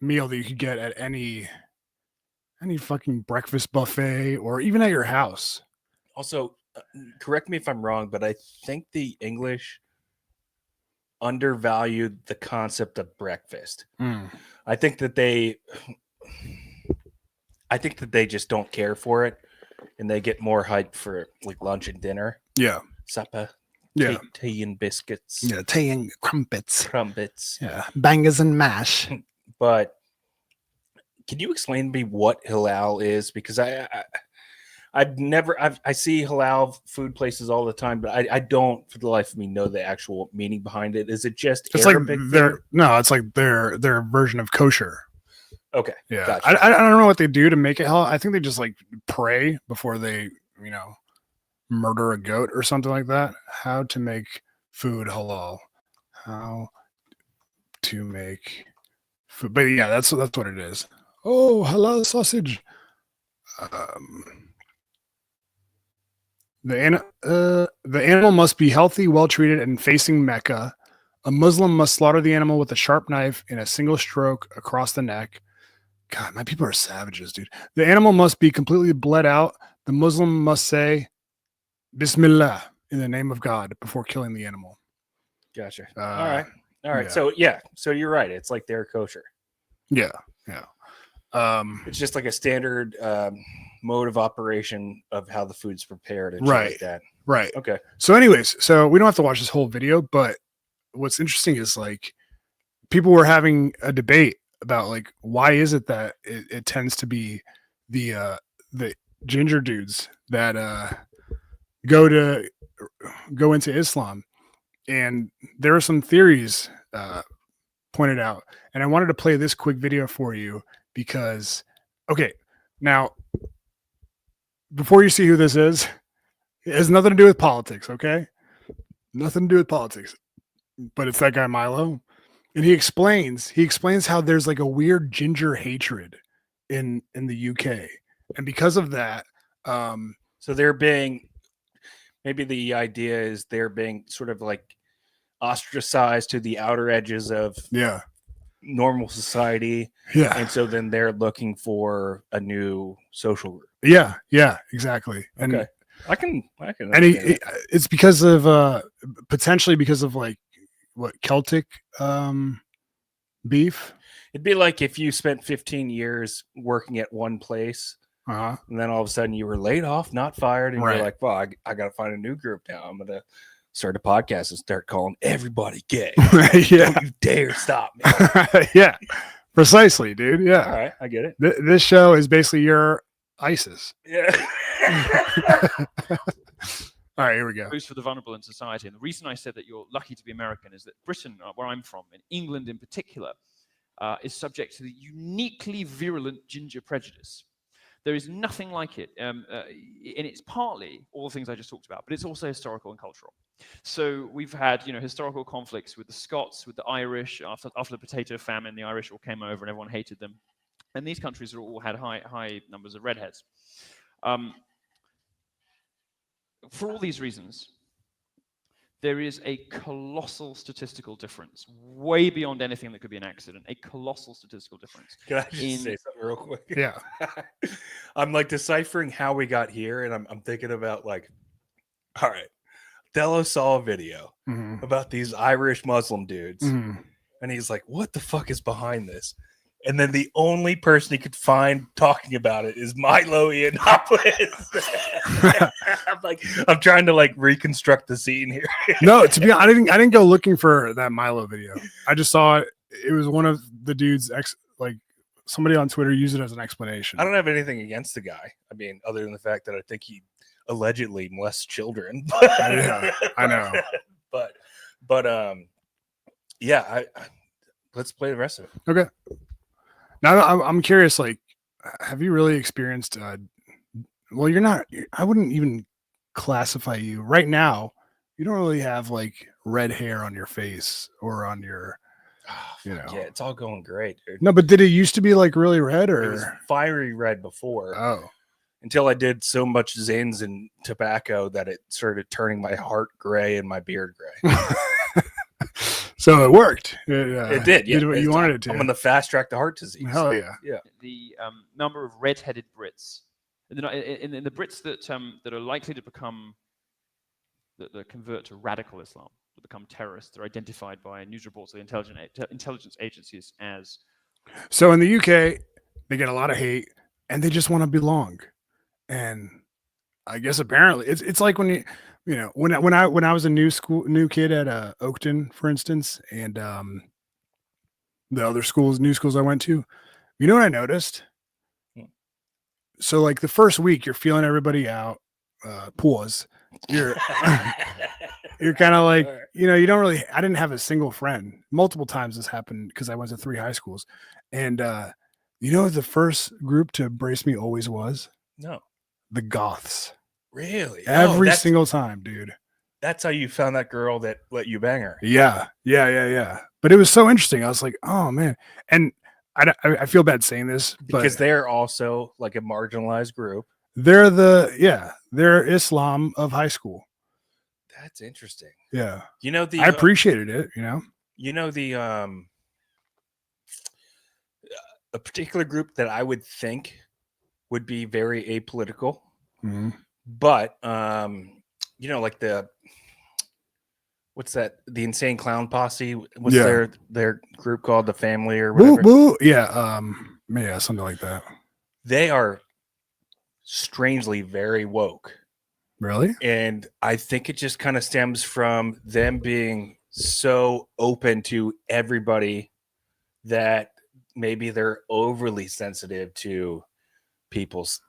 meal that you could get at any fucking breakfast buffet or even at your house. Also, correct me if I'm wrong, but I think the English undervalued the concept of breakfast. I think that they just don't care for it, and they get more hype for like lunch and dinner. Yeah. Supper. Yeah. Tea and biscuits. Yeah, tea and crumpets. Crumpets. Yeah. Bangers and mash. But can you explain to me what halal is? Because I see halal food places all the time, but I don't for the life of me know the actual meaning behind it. Is it just It's Arabic like it's like their version of kosher. Okay. Yeah. Gotcha. I don't know what they do to make it halal. I think they just like pray before they, murder a goat or something like that. How to make food halal. How to make food. But yeah, that's what it is. Oh, halal sausage. The animal must be healthy, well treated, and facing Mecca. A Muslim must slaughter the animal with a sharp knife in a single stroke across the neck. God, my people are savages, dude. The animal must be completely bled out. The Muslim must say Bismillah in the name of God before killing the animal. Gotcha. All right. yeah. So you're right. It's like they're kosher. Yeah. It's just like a standard mode of operation of how the food's prepared and Right. shit like that. Right. Okay. So anyways, so we don't have to watch this whole video, but what's interesting is like people were having a debate about like why is it that it tends to be the ginger dudes that go into Islam, and there are some theories pointed out, and I wanted to play this quick video for you because okay, now before you see who this is, it has nothing to do with politics, okay? Nothing to do with politics. But it's that guy Milo. And he explains how there's like a weird ginger hatred in the UK. And because of that, so they're being, maybe the idea is they're being sort of like ostracized to the outer edges of normal society. Yeah. And so then they're looking for a new social group. Yeah, exactly. And okay. I can. And it's because of potentially because of like what Celtic beef. It'd be like if you spent 15 years working at one place, and then all of a sudden you were laid off, not fired, and you're like, "Well, I got to find a new group now. I'm gonna start a podcast and start calling everybody gay." Yeah, don't you dare stop me. Yeah, precisely, dude. Yeah, all right, I get it. This show is basically your ISIS. Yeah. All right, here we go. For the vulnerable in society. And the reason I said that you're lucky to be American is that Britain, where I'm from, and England in particular, is subject to the uniquely virulent ginger prejudice. There is nothing like it. And it's partly all the things I just talked about, but it's also historical and cultural. So we've had, historical conflicts with the Scots, with the Irish. After the potato famine, the Irish all came over and everyone hated them. And these countries all had high numbers of redheads. For all these reasons, there is a colossal statistical difference, way beyond anything that could be an accident, a colossal statistical difference. Can I just say something real quick? Yeah. I'm like deciphering how we got here, and I'm thinking about like, all right, Othello saw a video about these Irish Muslim dudes, and he's like, what the fuck is behind this? And then the only person he could find talking about it is Milo Yiannopoulos. I'm trying to like reconstruct the scene here. No, to be honest, I didn't go looking for that Milo video. I just saw it. It was one of the dudes somebody on Twitter used it as an explanation. I don't have anything against the guy. I mean, other than the fact that I think he allegedly molests children. Yeah, I know. But yeah, let's play the rest of it. Okay. Now I'm curious, like, have you really experienced, well, you're not, I wouldn't even classify you right now. You don't really have like red hair on your face or on your, Yeah, it's all going great, dude. No, but did it used to be like really red or? It was fiery red before. Oh. Until I did so much Zins and tobacco that it started turning my heart gray and my beard gray. So it worked. It did. Yeah, did what you wanted it to. I'm on the fast track to heart disease. Hell yeah. Yeah. The number of red-headed Brits, in the Brits that are likely to become, that convert to radical Islam, to become terrorists, they're identified by news reports of the intelligence agencies as. So in the UK, they get a lot of hate, and they just want to belong. And I guess apparently it's like when when I was a new kid at Oakton, for instance, and the other new schools I went to, you know what I noticed? So like the first week, you're feeling everybody out. Pause. You're you're kind of like, you don't really. I didn't have a single friend. Multiple times this happened because I went to 3 high schools, and the first group to embrace me always was the Goths. Really? Every single time, dude. That's how you found that girl that let you bang her. Yeah. But it was so interesting. I was like, oh man. And I feel bad saying this, because they're also like a marginalized group. They're they're Islam of high school. That's interesting. Yeah. I appreciated it, You know, a particular group that I would think would be very apolitical, but you know, like what's that? The Insane Clown Posse. What's their group called? The Family or whatever. Woo, yeah, yeah, something like that. They are strangely very woke. Really? And I think it just kind of stems from them being so open to everybody that maybe they're overly sensitive to people's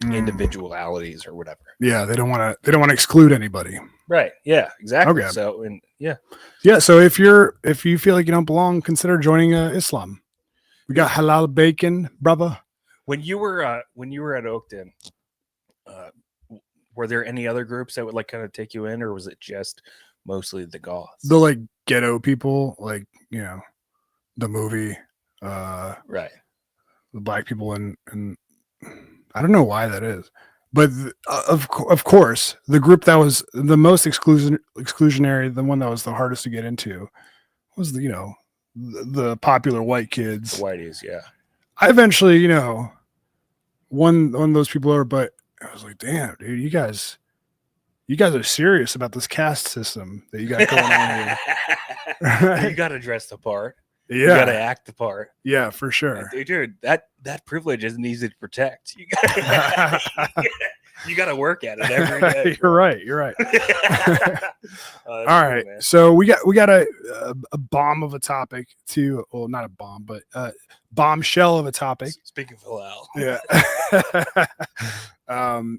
individualities or whatever. Yeah, they don't want to exclude anybody. Right. Yeah, exactly. Okay. So, and yeah. So if you feel like you don't belong, consider joining Islam. We got halal bacon, brother. When you were at Oakton, were there any other groups that would like kind of take you in, or was it just mostly the goths? The like ghetto people, like, you know, the movie, right? The black people, and I don't know why that is, but of course, the group that was the most exclusionary, the one that was the hardest to get into, was the popular white kids, the whiteys. Yeah, I eventually, you know, one of those people are, but I was like, damn, dude, you guys are serious about this caste system that you got going on here. You got to dress the part. Yeah. You got to act the part. Yeah, for sure. Dude, that privilege isn't easy to protect. You got to work at it every day. You're right. All right. Man. So we got a bomb of a topic to, well, not a bomb, but bombshell of a topic. Speaking of halal. Yeah.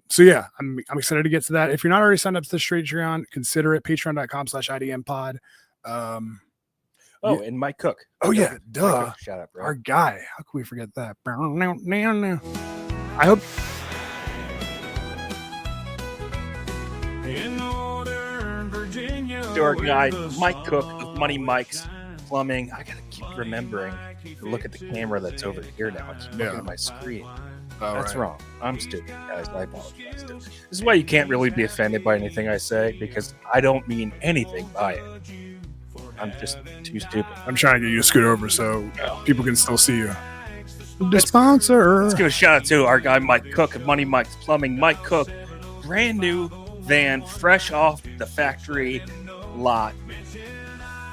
So yeah, I'm excited to get to that. If you're not already signed up to the Patreon, consider it. Patreon.com/IDM-pod. And Mike Cook. Oh yeah, duh. Cook, shout out, bro. Our guy. How can we forget that? I hope. To our guy, Mike Cook of Money Mike's Plumbing. I gotta keep remembering to look at the camera that's over here now. I keep looking at my screen. That's wrong. I'm stupid, guys. I apologize. This is why you can't really be offended by anything I say, because I don't mean anything by it. I'm just too stupid. I'm trying to get you to scoot over so people can still see you. The sponsor. Let's give a shout out to our guy Mike Cook of Money Mike's Plumbing. Mike Cook, brand new van, fresh off the factory lot.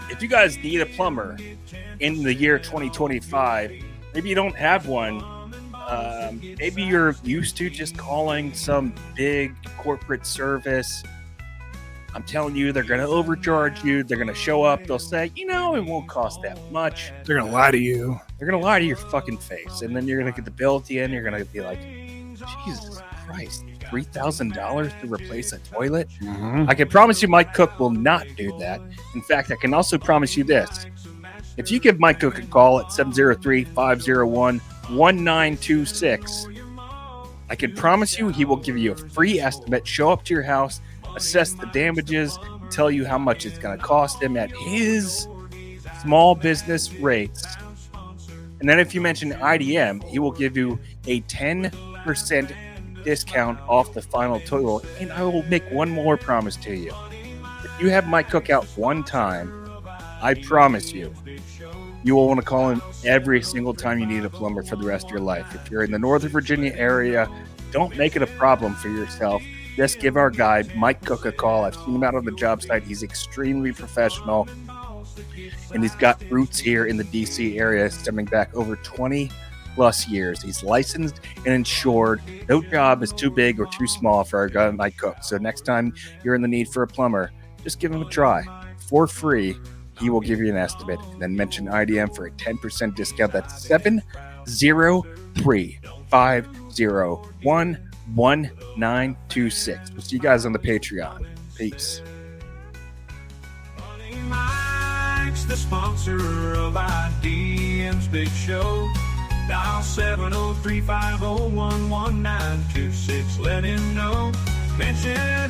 If you guys need a plumber in the year 2025, maybe you don't have one. Maybe you're used to just calling some big corporate service. I'm telling you, they're going to overcharge you. They're going to show up. They'll say, you know, it won't cost that much. They're going to lie to you. They're going to lie to your fucking face. And then you're going to get the bill at the end. You're going to be like, Jesus Christ, $3,000 to replace a toilet? Mm-hmm. I can promise you Mike Cook will not do that. In fact, I can also promise you this. If you give Mike Cook a call at 703-501-1926, I can promise you he will give you a free estimate, show up to your house, assess the damages, and tell you how much it's going to cost him at his small business rates. And then if you mention IDM, he will give you a 10% discount off the final total. And I will make one more promise to you. If you have Mike Cook out one time, I promise you, you will want to call him every single time you need a plumber for the rest of your life. If you're in the Northern Virginia area, don't make it a problem for yourself. Just give our guy, Mike Cook, a call. I've seen him out on the job site. He's extremely professional. And he's got roots here in the DC area stemming back over 20 plus years. He's licensed and insured. No job is too big or too small for our guy, Mike Cook. So next time you're in the need for a plumber, just give him a try. For free, he will give you an estimate. And then mention IDM for a 10% discount. That's 703-501-1926. We'll see you guys on the Patreon. Peace. The sponsor of IDM's Big Show. Dial 703-501-1926. Let him know. Mention